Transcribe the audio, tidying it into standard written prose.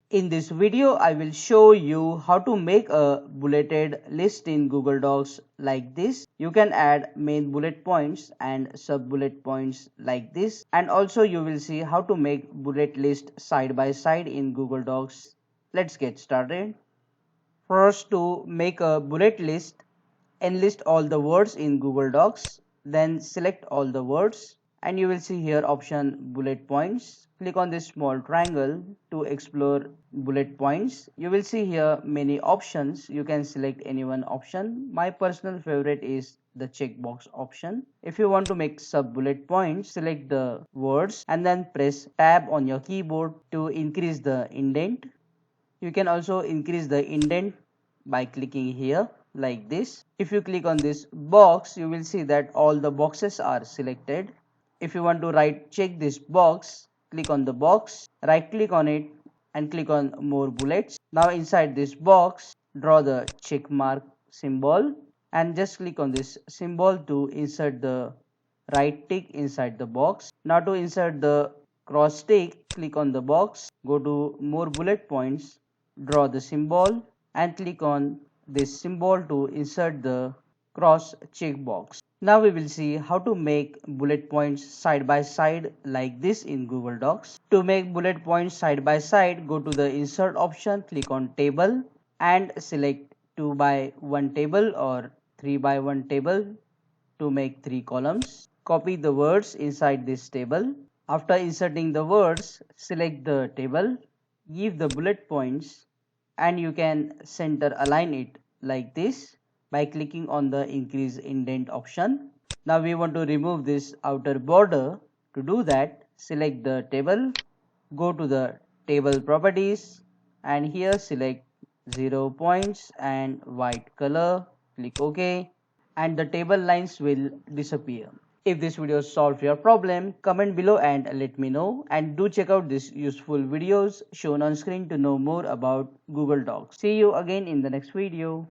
In this video, I will show you how to make a bulleted list in Google Docs like this. You can add main bullet points and sub bullet points like this. And also you will see how to make bullet list side by side in Google Docs. Let's get started. First, to make a bullet list, enlist all the words in Google Docs, then select all the words and you will see here option bullet points. Click on this small triangle to explore bullet points. You will see here many options. You can select any one option. My personal favorite is the checkbox option. If you want to make sub bullet points, select the words and then press tab on your keyboard to increase the indent. You can also increase the indent by clicking here like this. If you click on this box, you will see that all the boxes are selected. If you want to check this box, click on the box, right click on it and click on more bullets. Now inside this box, draw the check mark symbol and just click on this symbol to insert the right tick inside the box. Now to insert the cross tick, click on the box, go to more bullet points, draw the symbol and click on this symbol to insert the cross checkbox. Now we will see how to make bullet points side by side like this in Google Docs. To make bullet points side by side, go to the insert option, click on table and select 2 by 1 table or 3 by 1 table to make 3 columns. Copy the words inside this table. After inserting the words, select the table, give the bullet points and you can center align it like this by clicking on the increase indent option. Now we want to remove this outer border. To do that, select the table, go to the table properties and here select 0 points and white color, click OK and the table lines will disappear. If this video solved your problem, comment below and let me know, and do check out these useful videos shown on screen to know more about Google Docs. See you again in the next video.